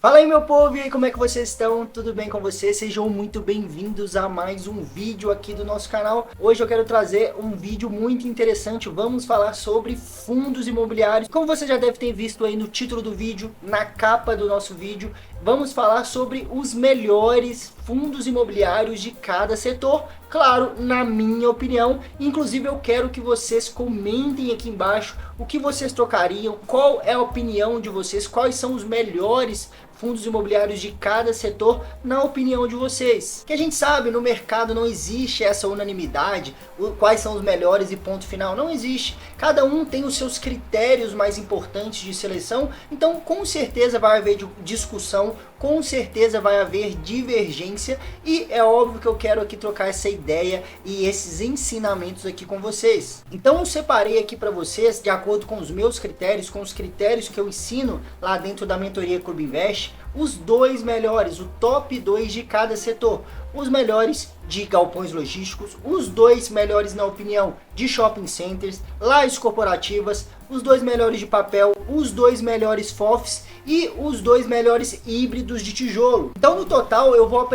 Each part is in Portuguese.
Fala aí, meu povo, e aí, como é que vocês estão? Tudo bem com vocês? Sejam muito bem-vindos a mais um vídeo aqui do nosso canal. Hoje eu quero trazer um vídeo muito interessante. Vamos falar sobre fundos imobiliários. Como você já deve ter visto aí no título do vídeo, na capa do nosso vídeo, vamos falar sobre os melhores fundos imobiliários de cada setor. Claro, na minha opinião. Inclusive eu quero que vocês comentem aqui embaixo o que vocês trocariam, qual é a opinião de vocês, quais são os melhores fundos imobiliários de cada setor, na opinião de vocês. Que a gente sabe, no mercado não existe essa unanimidade, quais são os melhores e ponto final, não existe. Cada um tem os seus critérios mais importantes de seleção, então com certeza vai haver discussão, com certeza vai haver divergência e é óbvio que eu quero aqui trocar essa ideia e esses ensinamentos aqui com vocês. Então eu separei aqui para vocês, de acordo com os meus critérios, com os critérios que eu ensino lá dentro da mentoria Clube Invest, os dois melhores, o top 2 de cada setor. Os melhores de galpões logísticos, os dois melhores na opinião de shopping centers, lajes corporativas, os dois melhores de papel, os dois melhores FOFs e os dois melhores híbridos de tijolo. Então no total eu vou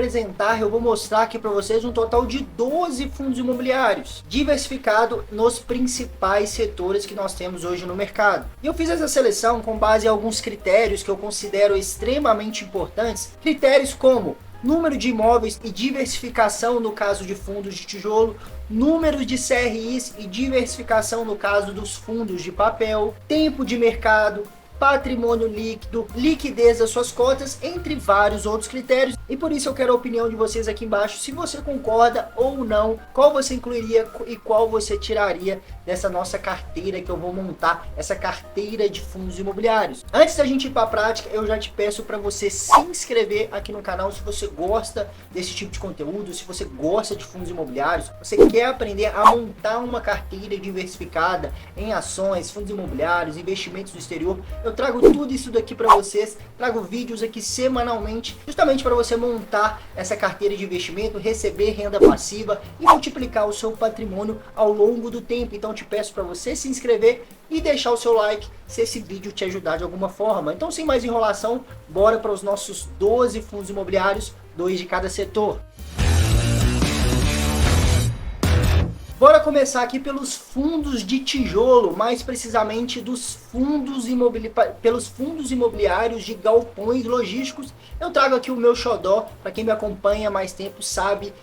mostrar aqui para vocês um total de 12 fundos imobiliários, diversificado nos principais setores que nós temos hoje no mercado. E eu fiz essa seleção com base em alguns critérios que eu considero extremamente importantes, critérios como número de imóveis e diversificação no caso de fundos de tijolo, número de CRIs e diversificação no caso dos fundos de papel, tempo de mercado, patrimônio líquido, liquidez das suas cotas, entre vários outros critérios. E por isso eu quero a opinião de vocês aqui embaixo, se você concorda ou não, qual você incluiria e qual você tiraria dessa nossa carteira que eu vou montar, essa carteira de fundos imobiliários. Antes da gente ir para a prática, eu já te peço para você se inscrever aqui no canal se você gosta desse tipo de conteúdo, se você gosta de fundos imobiliários, você quer aprender a montar uma carteira diversificada em ações, fundos imobiliários, investimentos no exterior. Eu trago tudo isso daqui para vocês, trago vídeos aqui semanalmente, justamente para você montar essa carteira de investimento, receber renda passiva e multiplicar o seu patrimônio ao longo do tempo. Então eu te peço para você se inscrever e deixar o seu like se esse vídeo te ajudar de alguma forma. Então sem mais enrolação, bora para os nossos 12 fundos imobiliários, 2 de cada setor. Bora começar aqui pelos fundos de tijolo, mais precisamente pelos fundos imobiliários de galpões logísticos. Eu trago aqui o meu xodó, para quem me acompanha há mais tempo sabe,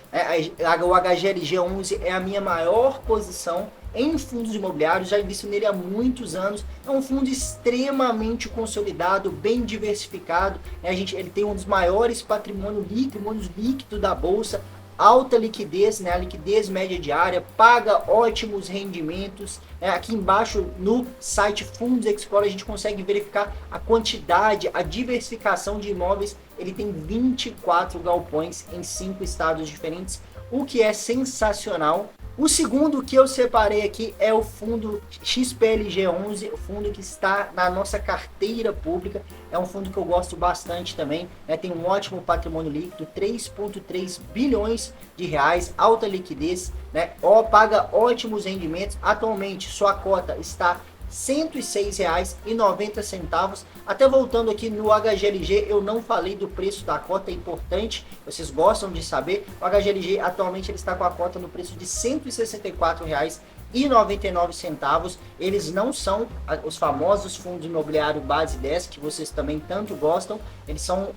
o HGLG 11 é a minha maior posição em fundos imobiliários, já invisto nele há muitos anos. É um fundo extremamente consolidado, bem diversificado, ele tem um dos maiores patrimônios líquidos da bolsa, alta liquidez, a liquidez média diária, paga ótimos rendimentos. Aqui embaixo no site Fundos Explorer a gente consegue verificar a quantidade, a diversificação de imóveis. Ele tem 24 galpões em 5 estados diferentes, o que é sensacional. O segundo que eu separei aqui é o fundo XPLG 11, o fundo que está na nossa carteira pública. É um fundo que eu gosto bastante também, tem um ótimo patrimônio líquido, 3,3 bilhões de reais, alta liquidez, paga ótimos rendimentos. Atualmente sua cota está R$ 106,90. Até voltando aqui no HGLG, eu não falei do preço da cota, é importante, vocês gostam de saber. O HGLG atualmente ele está com a cota no preço de R$ 164,99. Eles não são os famosos fundos imobiliários base 10 que vocês também tanto gostam. Eles são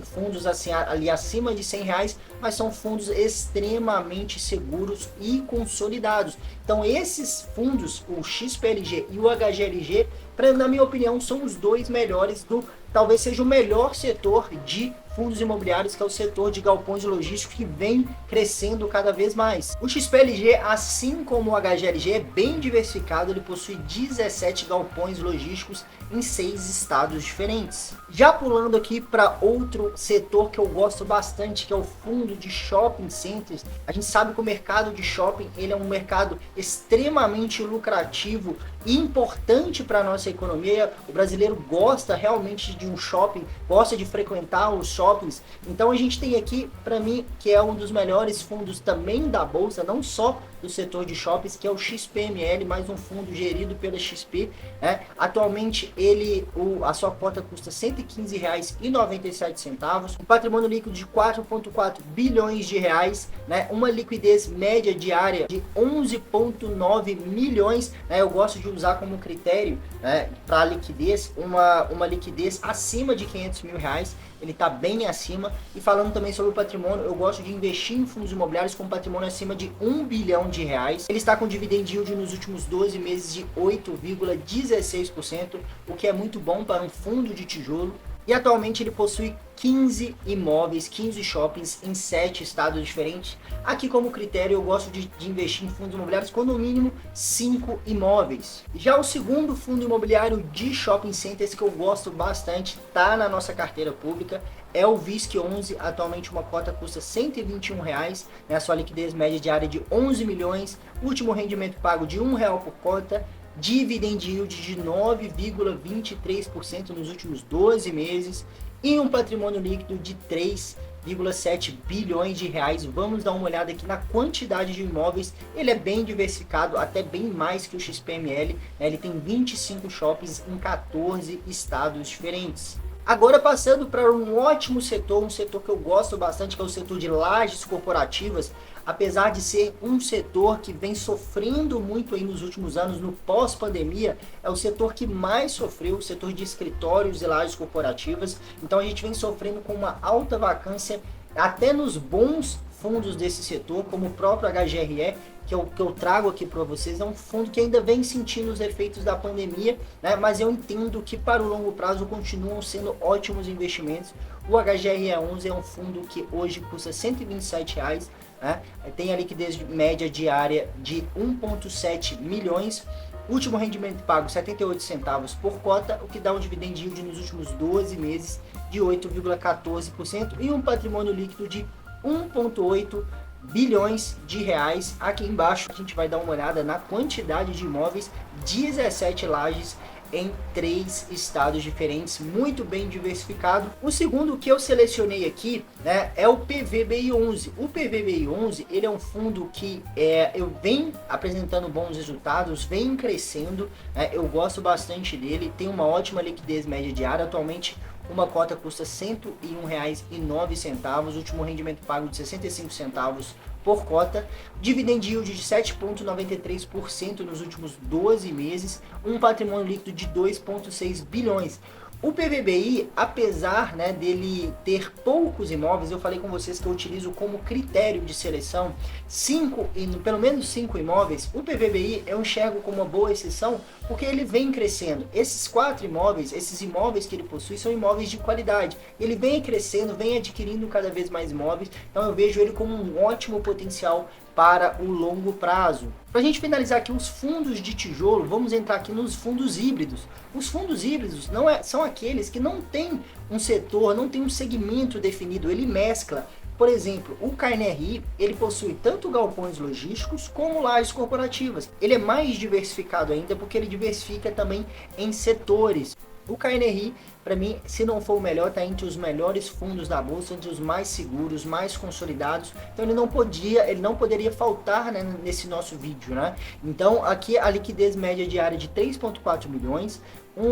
fundos assim, ali acima de R$ 100, mas são fundos extremamente seguros e consolidados. Então esses fundos, o XPLG e o HGLG, na minha opinião, são os dois melhores talvez seja o melhor setor de fundos imobiliários, que é o setor de galpões logísticos, que vem crescendo cada vez mais. O XPLG, assim como o HGLG, é bem diversificado, ele possui 17 galpões logísticos em 6 estados diferentes. Já pulando aqui para outro setor que eu gosto bastante, que é o fundo de shopping centers. A gente sabe que o mercado de shopping ele é um mercado extremamente lucrativo e importante para a nossa economia. O brasileiro gosta realmente de um shopping, gosta de frequentar os shoppings. Então a gente tem aqui, para mim, que é um dos melhores fundos também da bolsa, não só do setor de shoppings, que é o XPML, mais um fundo gerido pela XP. Né? Atualmente a sua cota custa R$ 115,97, um patrimônio líquido de 4,4 bilhões de reais, né? Uma liquidez média diária de 11,9 milhões. Né? Eu gosto de usar como critério, né, para liquidez uma liquidez acima de R$ 500 mil. Ele está bem acima. E falando também sobre o patrimônio, eu gosto de investir em fundos imobiliários com patrimônio acima de R$ 1 bilhão. Ele está com dividend yield nos últimos 12 meses de 8,16%, o que é muito bom para um fundo de tijolo. E atualmente ele possui 15 imóveis, 15 shoppings em 7 estados diferentes. Aqui como critério eu gosto de investir em fundos imobiliários com no mínimo 5 imóveis. Já o segundo fundo imobiliário de shopping centers que eu gosto bastante, está na nossa carteira pública, é o VISC11. Atualmente uma cota custa R$ 121, né? A sua liquidez média diária de 11 milhões, último rendimento pago de R$ 1 por cota, dividend yield de 9,23% nos últimos 12 meses e um patrimônio líquido de 3,7 bilhões de reais. Vamos dar uma olhada aqui na quantidade de imóveis. Ele é bem diversificado, até bem mais que o XPML, né? Ele tem 25 shoppings em 14 estados diferentes. Agora passando para um ótimo setor, um setor que eu gosto bastante, que é o setor de lajes corporativas. Apesar de ser um setor que vem sofrendo muito aí nos últimos anos, no pós-pandemia, é o setor que mais sofreu, o setor de escritórios e lajes corporativas. Então a gente vem sofrendo com uma alta vacância, até nos bons fundos desse setor, como o próprio HGRE, que eu trago aqui para vocês. É um fundo que ainda vem sentindo os efeitos da pandemia, né? Mas eu entendo que para o longo prazo continuam sendo ótimos investimentos. O HGRE11 é um fundo que hoje custa R$ 127, né? Tem a liquidez média diária de 1,7 milhões, último rendimento pago 78 centavos por cota, o que dá um dividend yield nos últimos 12 meses de 8,14% e um patrimônio líquido de 1,8 bilhões de reais. Aqui embaixo a gente vai dar uma olhada na quantidade de imóveis, 17 lajes em 3 estados diferentes, muito bem diversificado. O segundo que eu selecionei aqui, né, é o PVBI11. O PVBI11 ele é um fundo que eu venho apresentando bons resultados, vem crescendo, né, eu gosto bastante dele, tem uma ótima liquidez média diária. Atualmente uma cota custa R$ 101,09, último rendimento pago de 65 centavos por cota, dividend yield de 7,93% nos últimos 12 meses, um patrimônio líquido de 2,6 bilhões. O PVBI, apesar, né, dele ter poucos imóveis, eu falei com vocês que eu utilizo como critério de seleção pelo menos 5 imóveis. O PVBI eu enxergo como uma boa exceção porque ele vem crescendo. Esses 4 imóveis, esses imóveis que ele possui são imóveis de qualidade. Ele vem crescendo, vem adquirindo cada vez mais imóveis, então eu vejo ele como um ótimo potencial para o longo prazo. Para a gente finalizar aqui os fundos de tijolo, vamos entrar aqui nos fundos híbridos. Os fundos híbridos são aqueles que não tem um setor, não tem um segmento definido, ele mescla. Por exemplo, o KNRI, ele possui tanto galpões logísticos como lajes corporativas. Ele é mais diversificado ainda porque ele diversifica também em setores. O KNRI, para mim, se não for o melhor, está entre os melhores fundos da bolsa, entre os mais seguros, mais consolidados. Então ele não poderia faltar, né, nesse nosso vídeo, né? Então aqui a liquidez média diária de 3,4 milhões,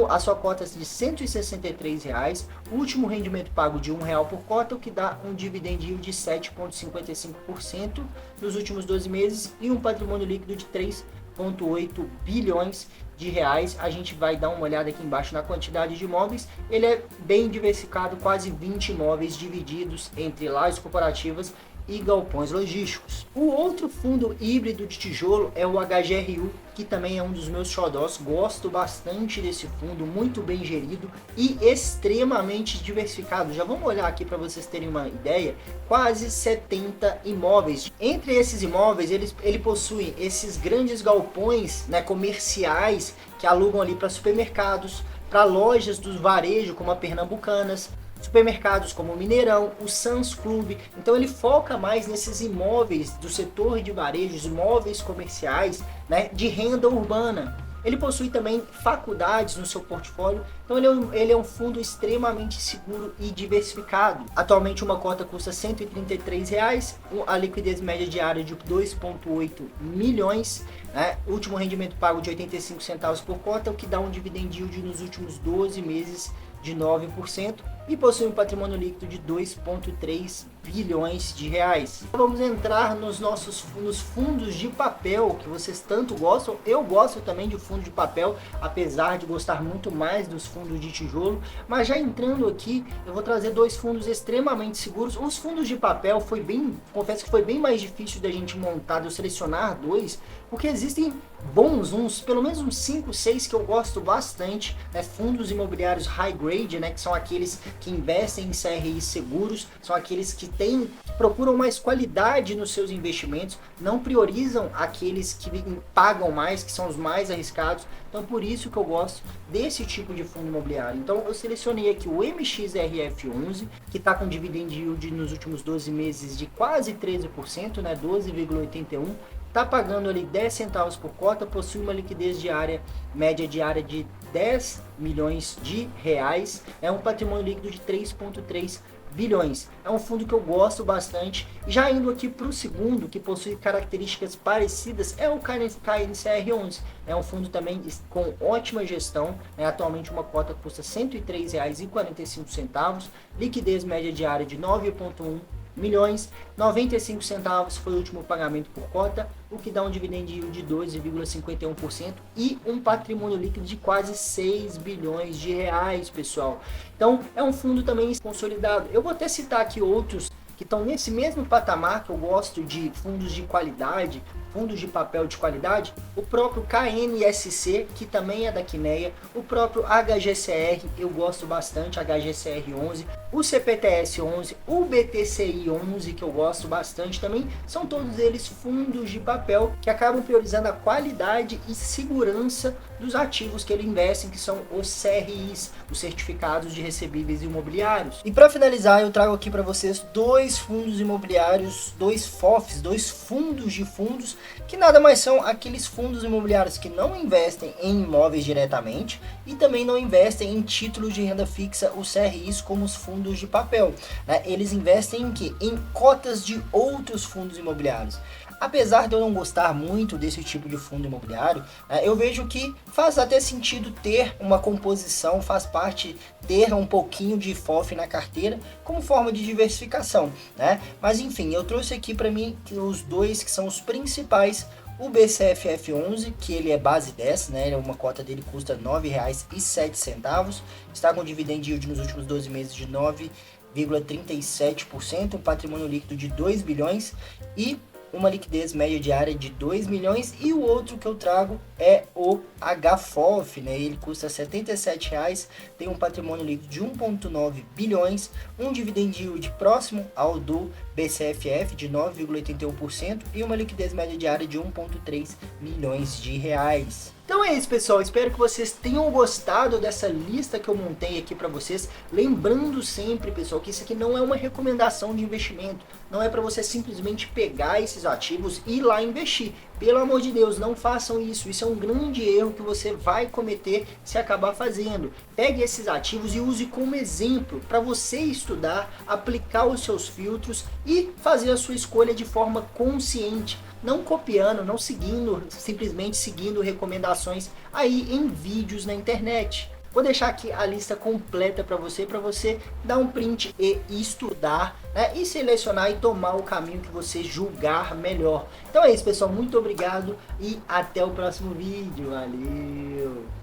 a sua cota de R$ 163, o último rendimento pago de R$ 1 por cota, o que dá um dividend yield de 7,55% nos últimos 12 meses e um patrimônio líquido de 3,8 bilhões de reais. A gente vai dar uma olhada aqui embaixo na quantidade de imóveis. Ele é bem diversificado, quase 20 imóveis divididos entre lajes corporativas e galpões logísticos. O outro fundo híbrido de tijolo é o HGRU, que também é um dos meus xodós. Gosto bastante desse fundo, muito bem gerido e extremamente diversificado. Já vamos olhar aqui para vocês terem uma ideia, quase 70 imóveis. Entre esses imóveis, ele possui esses grandes galpões, né, comerciais que alugam ali para supermercados, para lojas do varejo como a Pernambucanas, supermercados como o Mineirão, o Sam's Club. Então ele foca mais nesses imóveis do setor de varejo, imóveis comerciais, né, de renda urbana. Ele possui também faculdades no seu portfólio, então ele é um fundo extremamente seguro e diversificado. Atualmente uma cota custa R$ 133, a liquidez média diária de 2,8 milhões, né? Último rendimento pago de 85 centavos por cota, o que dá um dividend yield nos últimos 12 meses de 9%, e possui um patrimônio líquido de 2,3 bilhões de reais. Vamos entrar nos fundos de papel que vocês tanto gostam. Eu gosto também de fundo de papel, apesar de gostar muito mais dos fundos de tijolo. Mas já entrando aqui, eu vou trazer dois fundos extremamente seguros. Os fundos de papel confesso que foi bem mais difícil da gente montar, de eu selecionar dois, porque existem bons, pelo menos uns 5, 6 que eu gosto bastante, né? Fundos imobiliários high grade, né? Que são aqueles que investem em CRIs seguros, são aqueles que procuram mais qualidade nos seus investimentos, não priorizam aqueles que pagam mais, que são os mais arriscados. Então por isso que eu gosto desse tipo de fundo imobiliário. Então eu selecionei aqui o MXRF11, que está com dividend yield nos últimos 12 meses de quase 13%, né? 12,81%. Está pagando ali 10 centavos por cota, possui uma liquidez média diária de 10 milhões de reais, é um patrimônio líquido de 3,3 bilhões. É um fundo que eu gosto bastante. Já indo aqui para o segundo, que possui características parecidas, é o KNCR11. É um fundo também com ótima gestão, atualmente uma cota custa R$ 103,45, liquidez média diária de 9,1 milhões, 95 centavos foi o último pagamento por cota, o que dá um dividend yield de 12,51% e um patrimônio líquido de quase 6 bilhões de reais, pessoal. Então é um fundo também consolidado. Eu vou até citar aqui outros que estão nesse mesmo patamar, que eu gosto de fundos de qualidade, fundos de papel de qualidade, o próprio KNSC, que também é da Quineia, o próprio HGCR, eu gosto bastante, HGCR11, o CPTS11, o BTCI11, que eu gosto bastante também, são todos eles fundos de papel que acabam priorizando a qualidade e segurança dos ativos que ele investe, que são os CRIs, os certificados de recebíveis imobiliários. E para finalizar, eu trago aqui para vocês dois fundos imobiliários, dois FOFs, dois fundos de fundos, que nada mais são aqueles fundos imobiliários que não investem em imóveis diretamente e também não investem em títulos de renda fixa, os CRIs, como os fundos de papel, né? Eles investem em quê? Em cotas de outros fundos imobiliários. Apesar de eu não gostar muito desse tipo de fundo imobiliário, eu vejo que faz até sentido ter uma composição, faz parte ter um pouquinho de FOF na carteira como forma de diversificação, né? Mas enfim, eu trouxe aqui para mim os dois que são os principais. O BCFF11, que ele é base 10, né? Uma cota dele custa R$ 9,07, está com dividend yield nos últimos 12 meses de 9,37%, um patrimônio líquido de 2 bilhões e uma liquidez média diária de 2 milhões, e o outro que eu trago é o HFOF, né? Ele custa R$ 77,00, tem um patrimônio líquido de 1,9 bilhões, um dividend yield próximo ao do BCFF de 9,81% e uma liquidez média diária de 1,3 milhões de reais. Então é isso, pessoal, espero que vocês tenham gostado dessa lista que eu montei aqui para vocês. Lembrando sempre, pessoal, que isso aqui não é uma recomendação de investimento, não é para você simplesmente pegar esses ativos e ir lá investir. Pelo amor de Deus, não façam isso, isso é um grande erro que você vai cometer se acabar fazendo. Pegue esses ativos e use como exemplo para você estudar, aplicar os seus filtros e fazer a sua escolha de forma consciente. Não copiando, não seguindo, simplesmente seguindo recomendações aí em vídeos na internet. Vou deixar aqui a lista completa para você dar um print e estudar, né? E selecionar e tomar o caminho que você julgar melhor. Então é isso, pessoal. Muito obrigado e até o próximo vídeo. Valeu!